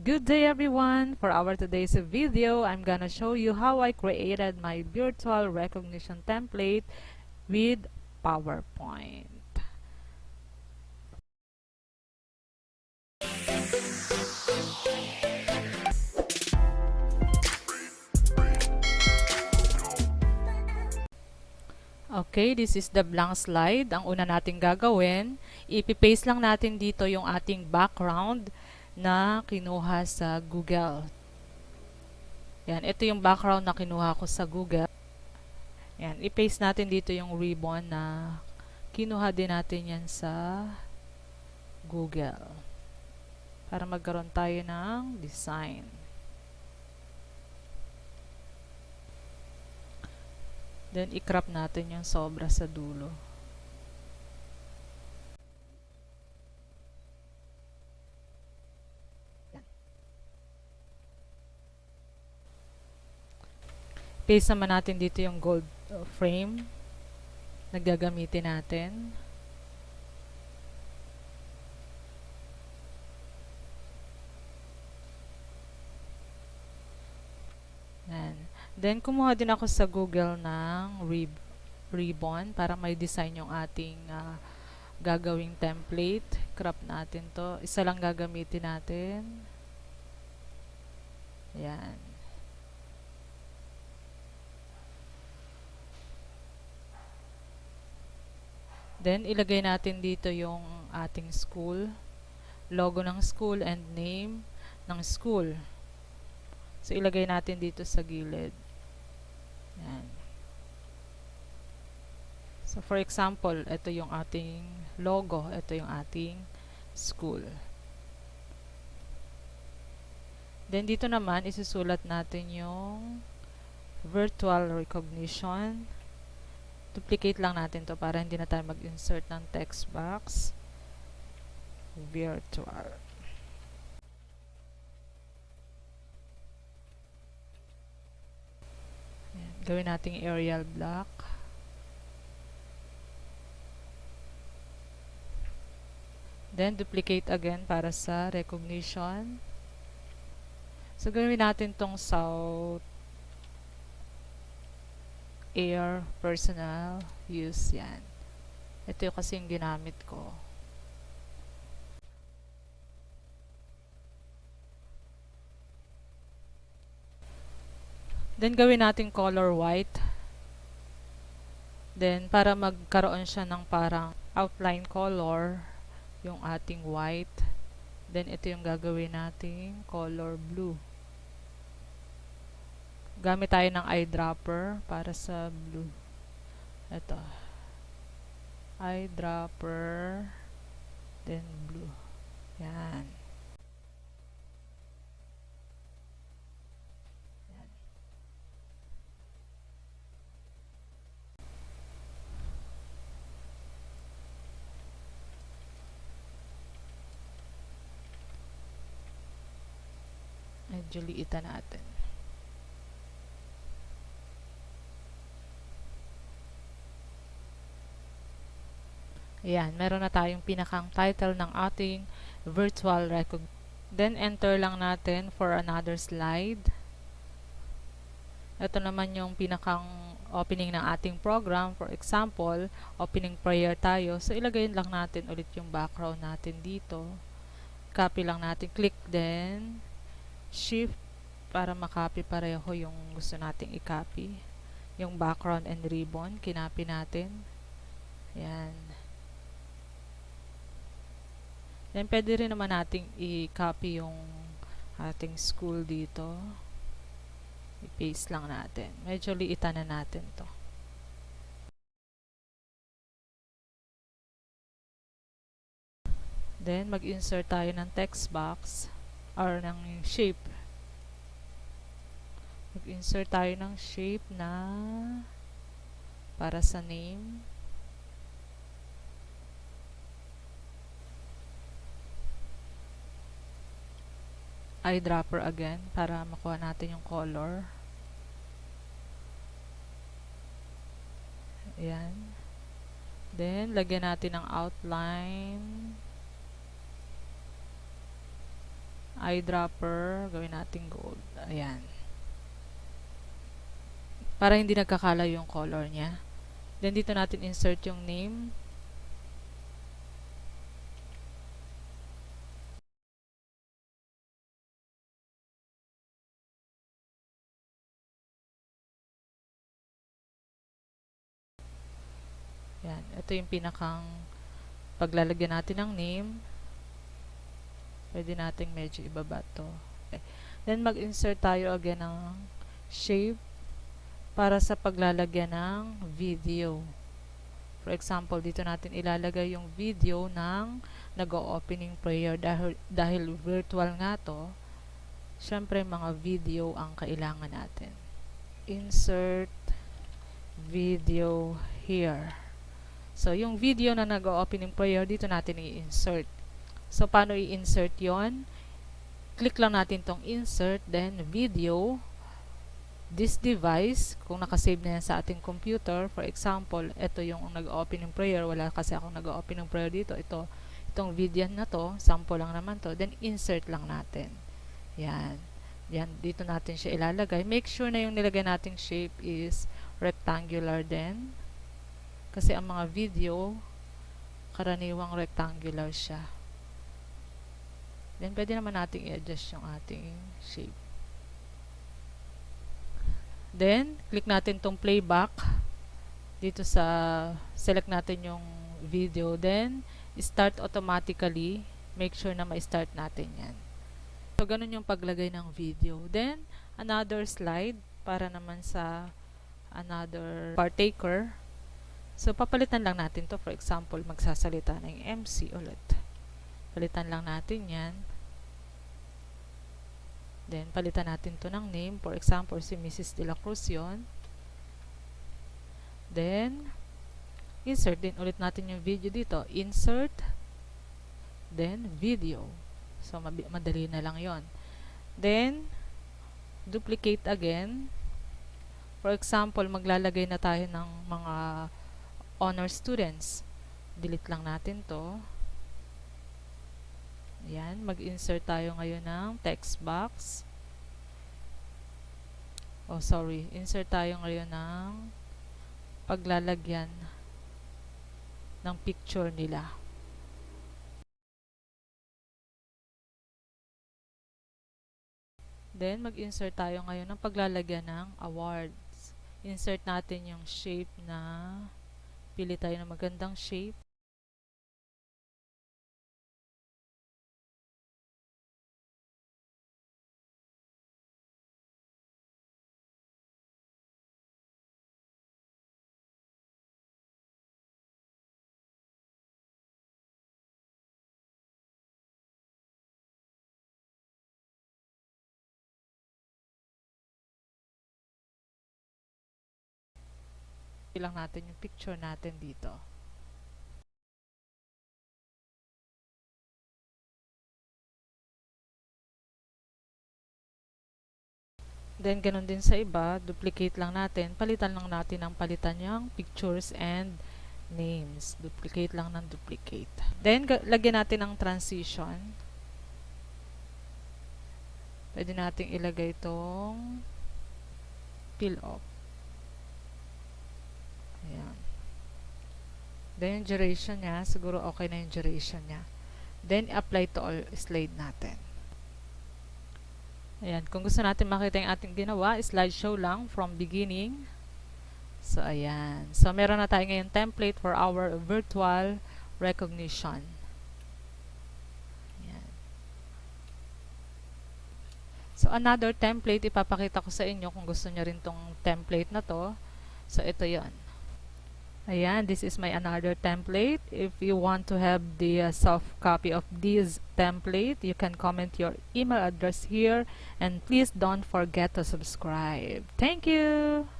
Good day everyone! For our today's video, I'm gonna show you how I created my virtual recognition template with PowerPoint. Okay, this is the blank slide. Ang una nating gagawin, ipipaste lang natin dito yung ating background na kinuha sa Google. Yan, ito yung background na kinuha ko sa Google. Yan, i-paste natin dito yung ribbon na kinuha din natin yan sa Google. Para magkaroon tayo ng design. Then, i-crop natin yung sobra sa dulo. Paste naman natin dito yung gold frame na gagamitin natin. Yan. Then, kumuha din ako sa Google ng ribbon para may design yung ating gagawing template. Crop natin to. Isa lang gagamitin natin. Yan. Then, ilagay natin dito yung ating school, logo ng school, and name ng school. So, ilagay natin dito sa gilid. Yan. So, for example, ito yung ating logo, ito yung ating school. Then, dito naman, isusulat natin yung virtual recognition. Duplicate lang natin to para hindi na tayo mag-insert ng text box. Virtual. Ayan. Gawin nating Arial block. Then, duplicate again para sa recognition. So, gawin natin tong South Air Personal Use. Yan. Ito yung kasi yung ginamit ko. Then, gawin natin color white. Then, para magkaroon siya ng parang outline color, yung ating white. Then, ito yung gagawin nating color blue. Gamit tayo ng eyedropper para sa blue. Ito. Eyedropper. Then, blue. Yan. Medyo liitan natin. Ayan, meron na tayong pinakang title ng ating virtual recognition. Then, enter lang natin for another slide. Ito naman yung pinakang opening ng ating program. For example, opening prayer tayo. So, ilagay lang natin ulit yung background natin dito. Copy lang natin. Click then Shift para makopy pareho yung gusto nating i-copy. Yung background and ribbon, kinopy natin. Ayan. Then, pwede rin naman nating i-copy yung ating school dito. I-paste lang natin. Medyo liitan na natin to. Then, mag-insert tayo ng text box or ng shape. Mag-insert tayo ng shape na para sa name. Eyedropper again para makuha natin yung color. Ayan. Then, lagyan natin ng outline. eyedropper, gawin natin gold. Ayan. Para hindi nagkakala yung color niya. Then, dito natin insert yung name. Yan. Ito yung pinakang paglalagyan natin ng name. Pwede nating medyo ibaba to. Okay. Then, mag-insert tayo again ng shape para sa paglalagyan ng video. For example, dito natin ilalagay yung video ng nag-opening prayer dahil virtual nga to. Syempre, mga video ang kailangan natin. Insert video here. So, yung video na nag-opening prayer, dito natin i-insert. So, paano i-insert yon? Click lang natin tong insert, then video, this device, kung nakasave na yan sa ating computer. For example, ito yung nag-opening prayer. Wala kasi akong nag-opening prayer dito. Itong video na to, sample lang naman to. Then, insert lang natin. Yan. Yan, dito natin siya ilalagay. Make sure na yung nilagay nating shape is rectangular din. Kasi ang mga video, karaniwang rectangular siya. Then, pwede naman nating i-adjust yung ating shape. Then, click natin tong playback. Dito sa, select natin yung video. Then, start automatically. Make sure na ma-start natin yan. So, ganun yung paglagay ng video. Then, another slide para naman sa another partaker. So, papalitan lang natin to. For example, magsasalita na yung MC ulit. Palitan lang natin yan. Then, palitan natin to ng name. For example, si Mrs. De La Cruz yun. Then, insert din ulit natin yung video dito. Insert, then video. So, madali na lang yon. Then, duplicate again. For example, maglalagay na tayo ng mga honor students. Delete lang natin to. Ayan, mag-insert tayo ngayon ng text box. Oh, sorry. Insert tayo ngayon ng paglalagyan ng picture nila. Then, mag-insert tayo ngayon ng paglalagyan ng awards. Insert natin yung shape na pili tayo ng magandang shape. Ilang natin yung picture natin dito. Then, ganun din sa iba, duplicate lang natin. Palitan lang natin ang palitan yung pictures and names. Duplicate lang ng duplicate. Then, lagyan natin ang transition. Pwede natin ilagay itong peel off. Ayan. Then, yung duration niya, siguro okay na yung duration niya. Then, apply to all slide natin. Ayan. Kung gusto natin makita yung ating ginawa, slideshow lang from beginning. So, ayan. So, meron na tayo ngayon template for our virtual recognition. Ayan. So, another template, ipapakita ko sa inyo kung gusto nyo rin tong template na to. So, ito yon. Ayan, this is my another template. If you want to have the soft copy of this template, you can comment your email address here, and please don't forget to subscribe. Thank you!